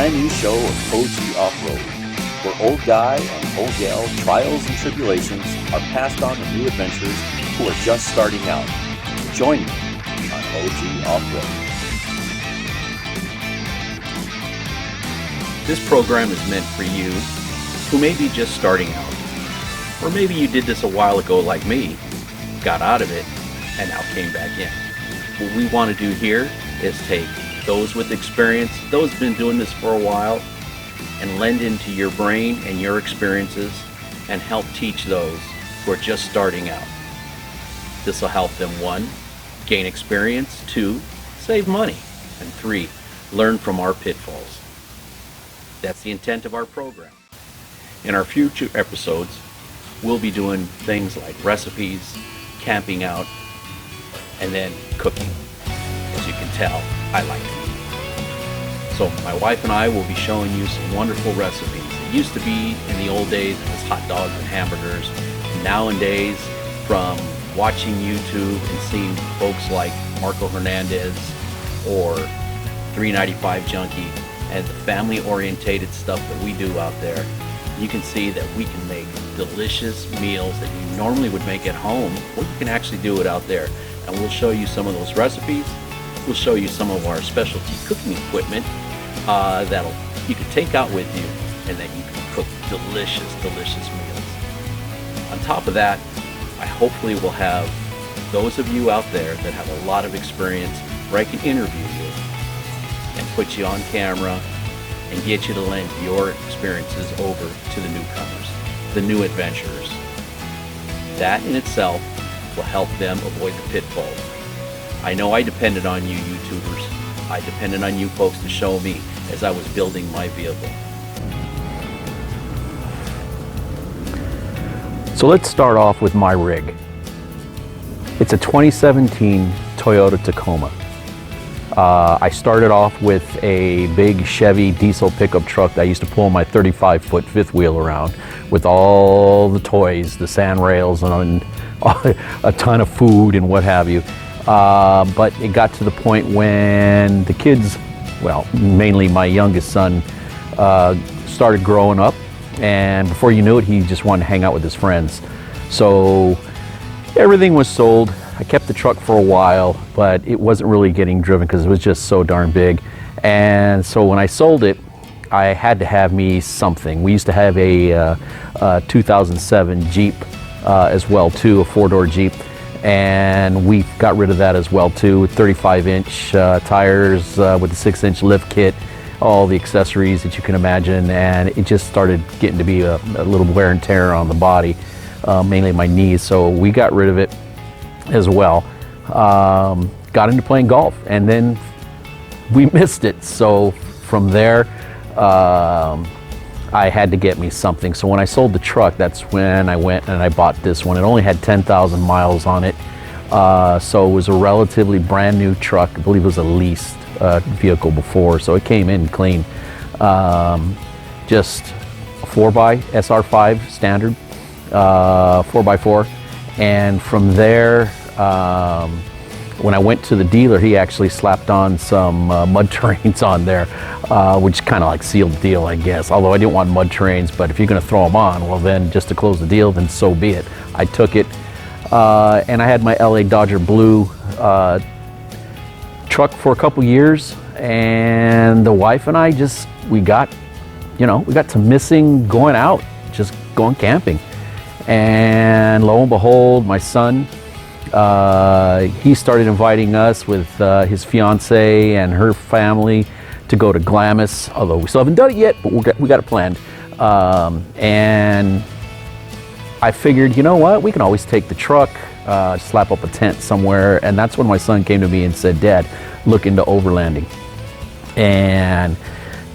brand new show of OG Off-Road, where old guy and old gal trials and tribulations are passed on to new adventurers who are just starting out. Join me on OG Off-Road. This program is meant for you who may be just starting out, or maybe you did this a while ago like me, got out of it, and now came back in. What we want to do here is take those with experience, those who've been doing this for a while, and lend into your brain and your experiences and help teach those who are just starting out. This will help them, 1, gain experience, 2, save money, and 3, learn from our pitfalls. That's the intent of our program. In our future episodes, we'll be doing things like recipes, camping out, and then cooking. As you can tell, I like to eat. So my wife and I will be showing you some wonderful recipes. It used to be in the old days it was hot dogs and hamburgers. Nowadays, from watching YouTube and seeing folks like Hernandez or 395 Junkie and the family-orientated stuff that we do out there, you can see that we can make delicious meals that you normally would make at home. Well, you can actually do it out there. And we'll show you some of those recipes. We'll show you some of our specialty cooking equipment that you can take out with you and that you can cook delicious, delicious meals. On top of that, I hopefully will have those of you out there that have a lot of experience where I can interview you and put you on camera and get you to lend your experiences over to the newcomers, the new adventurers. That in itself will help them avoid the pitfalls. I know I depended on you YouTubers. I depended on you folks to show me as I was building my vehicle. So let's start off with my rig. It's a 2017 Toyota Tacoma. I started off with a big Chevy diesel pickup truck that I used to pull my 35-foot fifth wheel around with all the toys, the sand rails, and a ton of food and what have you. But it got to the point when the kids, well, mainly my youngest son, started growing up, and before you knew it, he just wanted to hang out with his friends. So everything was sold. I kept the truck for a while, but it wasn't really getting driven because it was just so darn big. And so when I sold it, I had to have me something. We used to have a 2007 Jeep as well too, a 4-door Jeep, and we got rid of that as well too, with 35-inch tires with the 6-inch lift kit, all the accessories that you can imagine, and it just started getting to be a little wear and tear on the body, mainly my knees, so we got rid of it as well. Got into playing golf, and then we missed it, so from there I had to get me something. So when I sold the truck, that's when I went and I bought this one. It only had 10,000 miles on it, so it was a relatively brand new truck. I believe it was a leased vehicle before, so it came in clean. Just a 4x SR5 standard, 4x4, and from there, when I went to the dealer, he actually slapped on some mud terrains on there, which kind of like sealed the deal, I guess. Although I didn't want mud terrains, but if you're going to throw them on, well then, just to close the deal, then so be it. I took it, and I had my LA Dodger Blue truck for a couple years, and the wife and I we got to missing going out, just going camping. And lo and behold, my son, he started inviting us with his fiance and her family to go to Glamis, although we still haven't done it yet, but we got it planned. And I figured, you know what, we can always take the truck, slap up a tent somewhere, and that's when my son came to me and said, "Dad, look into overlanding." And,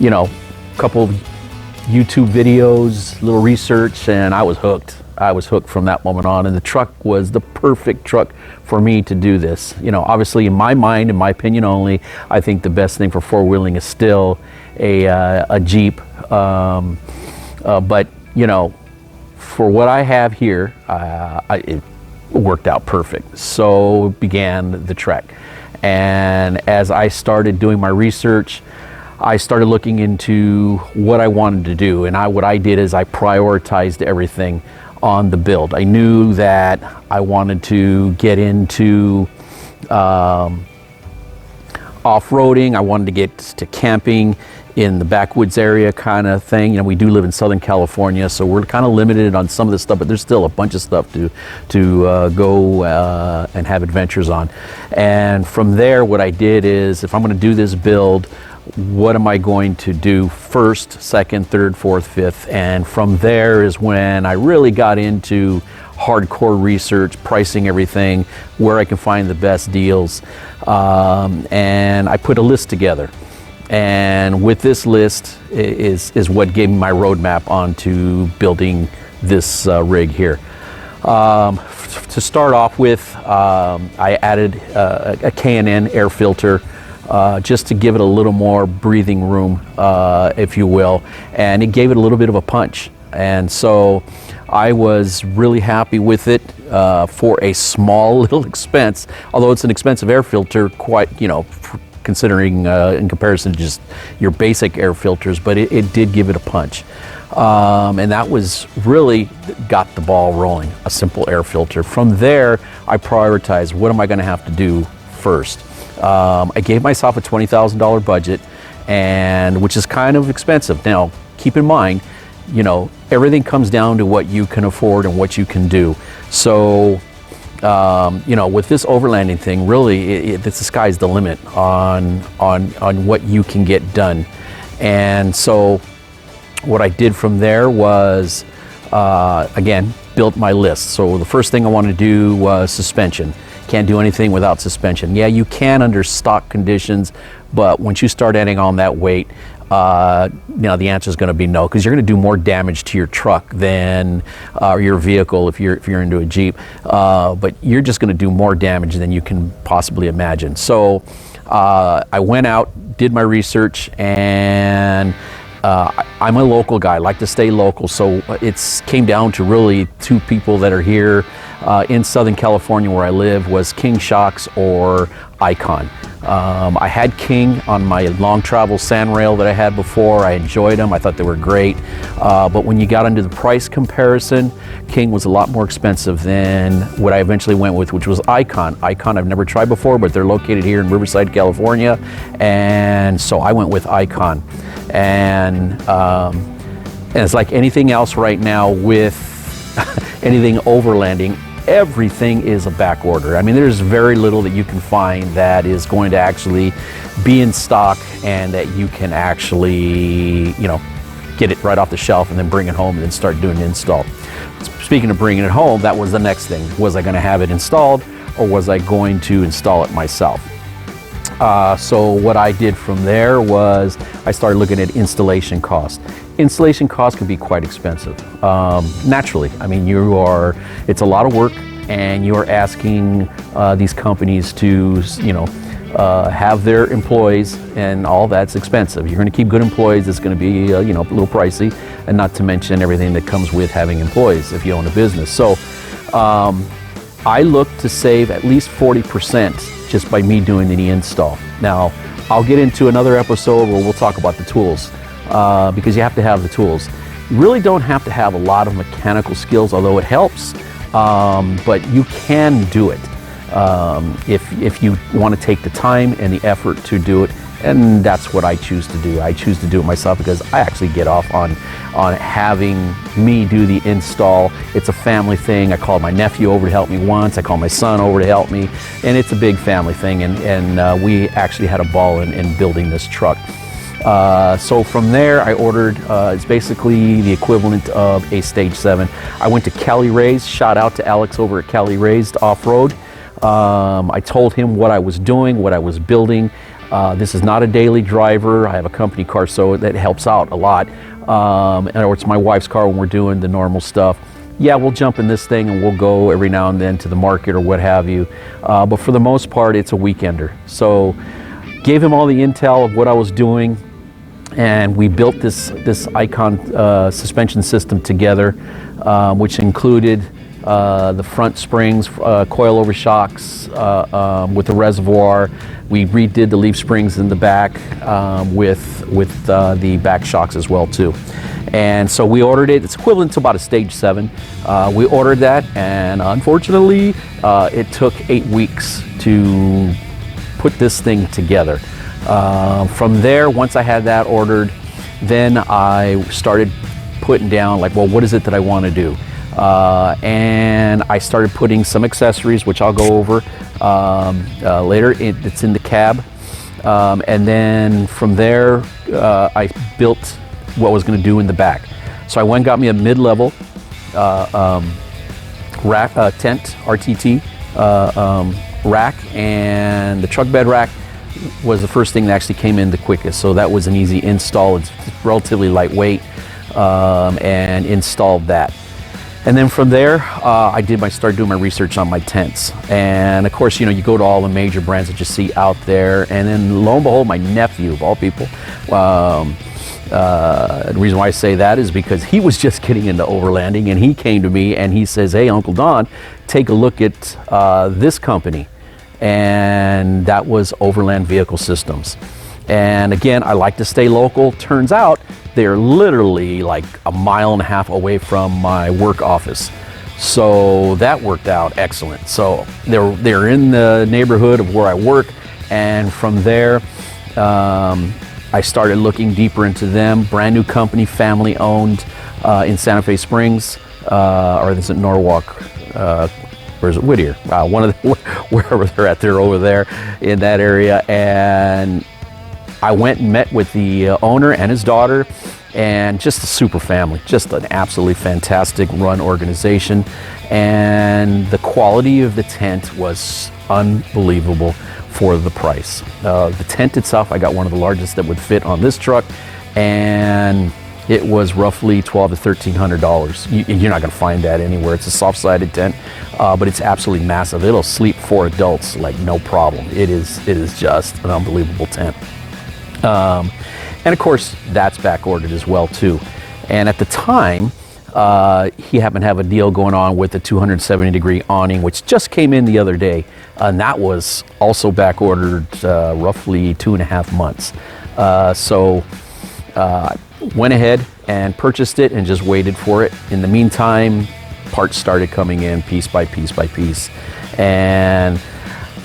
a couple of YouTube videos, little research, and I was hooked. I was hooked from that moment on, and the truck was the perfect truck for me to do this. Obviously in my mind, in my opinion only, I think the best thing for four-wheeling is still a Jeep. But, for what I have here, it worked out perfect. So began the trek. And as I started doing my research, I started looking into what I wanted to do, and what I did is I prioritized everything on the build. I knew that I wanted to get into off-roading. I wanted to get to camping in the backwoods area kind of thing. You know, we do live in Southern California, so we're kind of limited on some of this stuff, but there's still a bunch of stuff to go and have adventures on. And from there, what I did is, if I'm going to do this build, what am I going to do first, second, third, fourth, fifth? And from there is when I really got into hardcore research, pricing everything, where I can find the best deals. And I put a list together. And with this list is what gave me my roadmap onto building this rig here. To start off with, I added a K&N air filter just to give it a little more breathing room, if you will, and it gave it a little bit of a punch. And so I was really happy with it for a small little expense, although it's an expensive air filter, quite, you know, considering in comparison to just your basic air filters, but it did give it a punch. And that was really got the ball rolling, a simple air filter. From there, I prioritized what am I going to have to do first. I gave myself a $20,000 budget, and which is kind of expensive. Now, keep in mind, you know, everything comes down to what you can afford and what you can do. So, you know, with this overlanding thing, really, the sky's the limit on what you can get done. And so, what I did from there was, again, built my list. So the first thing I wanted to do was suspension. Can't do anything without suspension. Yeah, you can under stock conditions, but once you start adding on that weight, you know, the answer is going to be no, because you're going to do more damage to your truck than your vehicle if you're into a Jeep. But you're just going to do more damage than you can possibly imagine. So I went out, did my research, and I'm a local guy. I like to stay local, so it came down to really two people that are here in Southern California where I live, was King Shocks or Icon. I had King on my long travel sand rail that I had before. I enjoyed them. I thought they were great. But when you got into the price comparison, King was a lot more expensive than what I eventually went with, which was Icon. Icon I've never tried before, but they're located here in Riverside, California. And so I went with Icon. And it's like anything else right now with anything overlanding, everything is a back order. I mean, there's very little that you can find that is going to actually be in stock and that you can actually, you know, get it right off the shelf and then bring it home and then start doing an install. Speaking of bringing it home, that was the next thing. Was I going to have it installed, or was I going to install it myself? So what I did from there was I started looking at installation cost. Installation costs can be quite expensive. Naturally, I mean, it's a lot of work, and you're asking these companies to, you know, have their employees, and all that's expensive. You're going to keep good employees. It's going to be, you know, a little pricey, and not to mention everything that comes with having employees if you own a business. So I look to save at least 40% just by me doing the install. Now, I'll get into another episode where we'll talk about the tools, because you have to have the tools. You really don't have to have a lot of mechanical skills, although it helps, but you can do it if you want to take the time and the effort to do it. And that's what I choose to do. I choose to do it myself because I actually get off on having me do the install. It's a family thing. I called my nephew over to help me once. I called my son over to help me. And it's a big family thing. And we actually had a ball in building this truck. So from there, I ordered, it's basically the equivalent of a Stage 7. I went to Cali Raised. Shout out to Alex over at Cali Raised Off-Road. I told him what I was doing, what I was building. This is not a daily driver. I have a company car, so that helps out a lot. Or it's my wife's car when we're doing the normal stuff. Yeah, we'll jump in this thing and we'll go every now and then to the market or what have you. But for the most part, it's a weekender. So gave him all the intel of what I was doing, and we built this Icon suspension system together, which included the front springs, coilover shocks with the reservoir. We redid the leaf springs in the back with the back shocks as well too. And so we ordered it. It's equivalent to about a stage 7. We ordered that, and unfortunately, it took 8 weeks to put this thing together. From there, once I had that ordered, then I started putting down like, well, what is it that I want to do? And I started putting some accessories, which I'll go over later. It's in the cab. And then from there, I built what I was going to do in the back. So I went and got me a mid-level rack, tent, RTT rack, and the truck bed rack was the first thing that actually came in the quickest. So that was an easy install. It's relatively lightweight, and installed that. And then from there, I started doing my research on my tents. And of course, you go to all the major brands that you see out there. And then lo and behold, my nephew, of all people, the reason why I say that is because he was just getting into overlanding, and he came to me and he says, hey, Uncle Don, take a look at this company. And that was Overland Vehicle Systems. And again, I like to stay local. Turns out they're literally like a mile and a half away from my work office. So that worked out excellent. So they're in the neighborhood of where I work. And from there, I started looking deeper into them. Brand new company, family owned, in Santa Fe Springs, or is it Norwalk? Or is it Whittier? One of the, wherever they're at, they're over there in that area. And I went and met with the owner and his daughter, and just a super family, just an absolutely fantastic run organization. And the quality of the tent was unbelievable for the price. The tent itself, I got one of the largest that would fit on this truck, and it was roughly $1,200 to $1,300. You're not gonna find that anywhere. It's a soft-sided tent, but it's absolutely massive. It'll sleep 4 adults like no problem. It is just an unbelievable tent. And of course, that's back ordered as well too. And at the time, he happened to have a deal going on with the 270-degree awning, which just came in the other day. And that was also back ordered roughly 2.5 months. So went ahead and purchased it and just waited for it. In the meantime, parts started coming in piece by piece by piece. And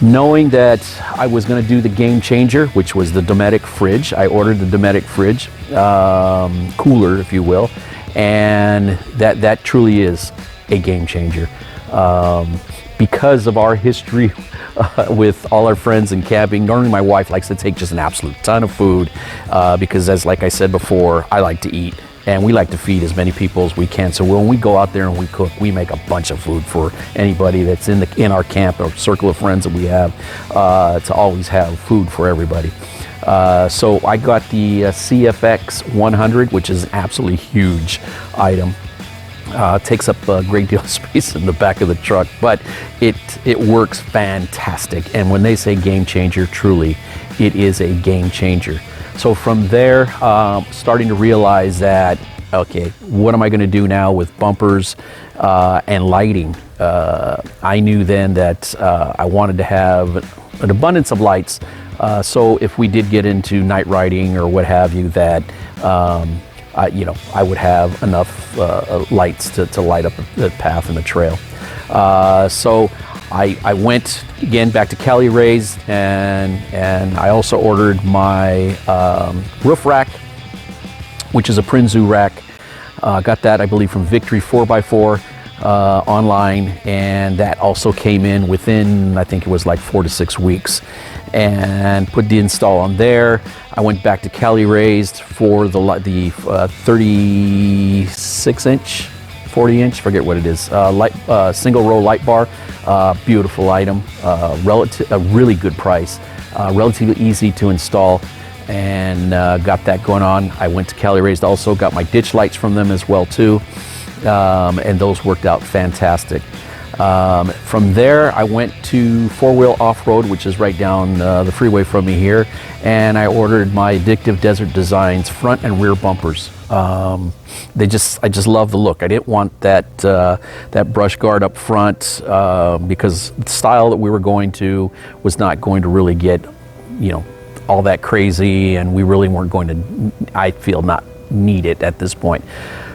knowing that I was going to do the game changer, which was the Dometic fridge, I ordered the Dometic fridge, cooler, if you will, and that truly is a game changer. Because of our history with all our friends and camping, normally my wife likes to take just an absolute ton of food because, as like I said before, I like to eat. And we like to feed as many people as we can. So when we go out there and we cook, we make a bunch of food for anybody that's in our camp or circle of friends that we have, to always have food for everybody. So I got the CFX 100, which is an absolutely huge item. Takes up a great deal of space in the back of the truck, but it works fantastic. And when they say game changer, truly, it is a game changer. So from there, starting to realize that, okay, what am I going to do now with bumpers and lighting? I knew then that I wanted to have an abundance of lights. So if we did get into night riding or what have you, that I would have enough lights to light up the path and the trail. So I went again back to Cali raised, and I also ordered my roof rack, which is a Prinzu rack. Got that, I believe, from Victory 4x4 online, and that also came in within, I think it was like 4 to 6 weeks, and put the install on there. I went back to Cali raised for the 36-inch, 40-inch, forget what it is, single row light bar. Beautiful item, a really good price, relatively easy to install, and got that going on. I went to Cali raised also, got my ditch lights from them as well too, and those worked out fantastic. From there, I went to 4-wheel off-road, which is right down the freeway from me here, and I ordered my Addictive Desert Designs front and rear bumpers. I just love the look. I didn't want that brush guard up front because the style that we were going to was not going to really get, all that crazy, and we really weren't going to, I feel, not need it at this point.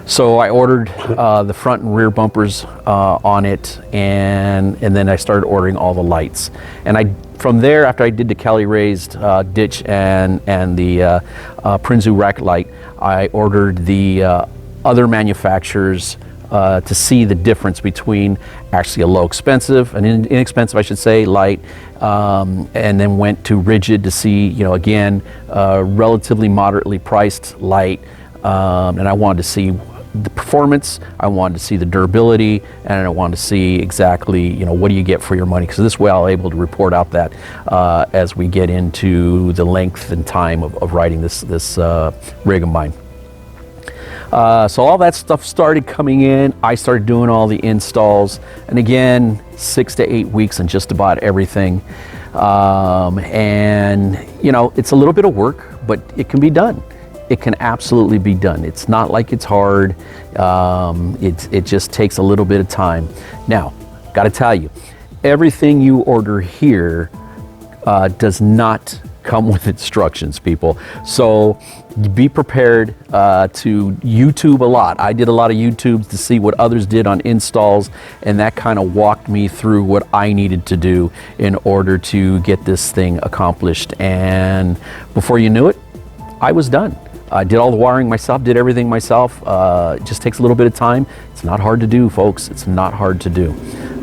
So I ordered the front and rear bumpers on it, and then I started ordering all the lights. And from there, after I did the Cali raised ditch and the Prinzu rack light, I ordered the other manufacturers to see the difference between actually a low expensive, an inexpensive, I should say, light, and then went to Rigid to see, again, relatively moderately priced light, and I wanted to see the performance, I wanted to see the durability, and I wanted to see exactly, what do you get for your money, because this way I'll be able to report out that as we get into the length and time of riding this rig of mine. So all that stuff started coming in. I started doing all the installs, and again, 6 to 8 weeks on just about everything. And it's a little bit of work, but it can be done. It can absolutely be done. It's not like it's hard. It just takes a little bit of time. Now, got to tell you, everything you order here does not come with instructions, people. So be prepared to YouTube a lot. I did a lot of YouTubes to see what others did on installs, and that kind of walked me through what I needed to do in order to get this thing accomplished. And before you knew it, I was done. I did all the wiring myself, did everything myself. It just takes a little bit of time. It's not hard to do, folks. It's not hard to do.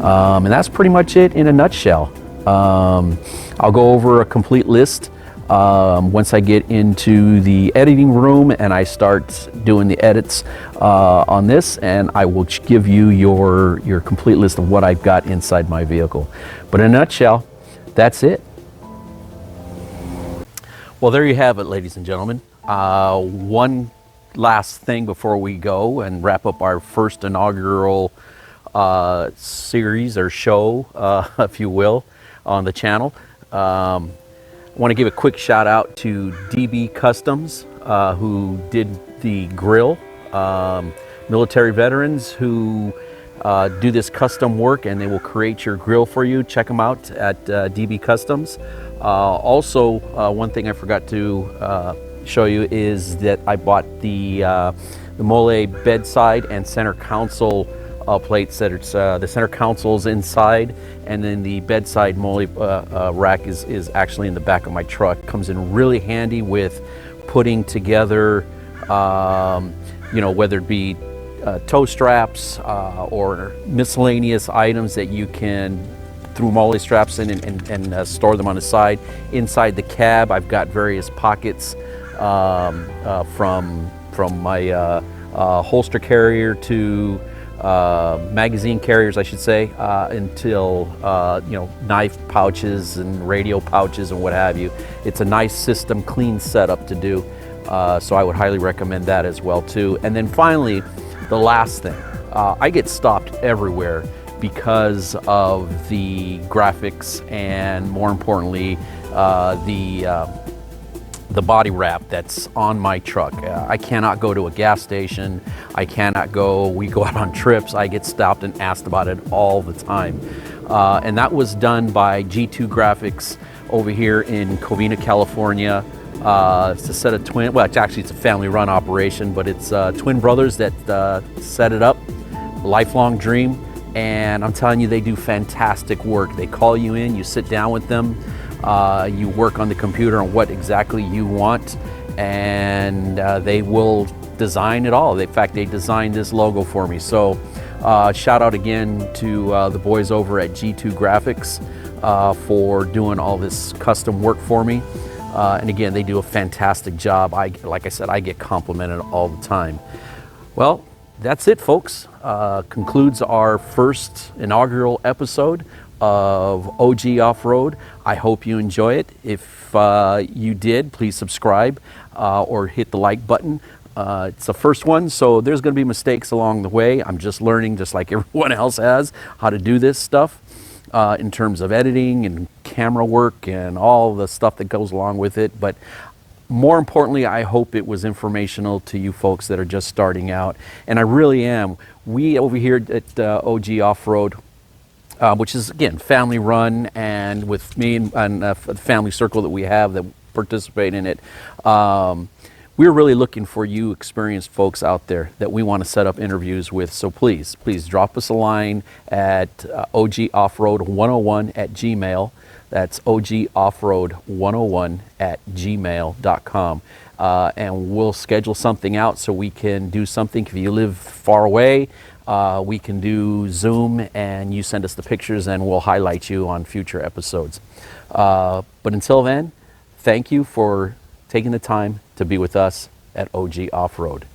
And that's pretty much it in a nutshell. I'll go over a complete list once I get into the editing room and I start doing the edits on this, and I will give you your complete list of what I've got inside my vehicle. But in a nutshell, that's it. Well, there you have it, ladies and gentlemen. One last thing before we go and wrap up our first inaugural series or show, if you will, on the channel. I want to give a quick shout out to DB Customs, who did the grill. Military veterans who do this custom work, and they will create your grill for you. Check them out at DB Customs. Also, one thing I forgot to show you is that I bought the Mole bedside and center console plates. That it's the center console's inside, and then the bedside Mole rack is actually in the back of my truck. Comes in really handy with putting together, whether it be toe straps or miscellaneous items that you can through Mole straps in and store them on the side. Inside the cab, I've got various pockets from my holster carrier to magazine carriers, I should say, until knife pouches and radio pouches and what have you. It's a nice system, clean setup to do. So I would highly recommend that as well too. And then finally, the last thing, I get stopped everywhere because of the graphics and, more importantly, the body wrap that's on my truck. I cannot go to a gas station. We go out on trips. I get stopped and asked about it all the time. And that was done by G2 Graphics over here in Covina, California. It's a set of it's a family run operation, but it's twin brothers that set it up. Lifelong dream. And I'm telling you, they do fantastic work. They call you in, you sit down with them, you work on the computer on what exactly you want, and they will design it all. In fact, they designed this logo for me. So shout out again to the boys over at G2 Graphics for doing all this custom work for me. And again, they do a fantastic job. Like I said, I get complimented all the time. Well, that's it, folks. Concludes our first inaugural episode of OG Off-Road. I hope you enjoy it. If you did, please subscribe or hit the like button. It's the first one, so there's going to be mistakes along the way. I'm just learning, just like everyone else has, how to do this stuff in terms of editing and camera work and all the stuff that goes along with it. But more importantly, I hope it was informational to you folks that are just starting out. And I really am. We over here at OG Off-Road, which is, again, family run, and with me and the family circle that we have that participate in it, we're really looking for you experienced folks out there that we want to set up interviews with. So please drop us a line at ogoffroad101@gmail. That's ogoffroad101@gmail.com. And we'll schedule something out so we can do something. If you live far away, we can do Zoom, and you send us the pictures and we'll highlight you on future episodes. But until then, thank you for taking the time to be with us at OG Off-Road.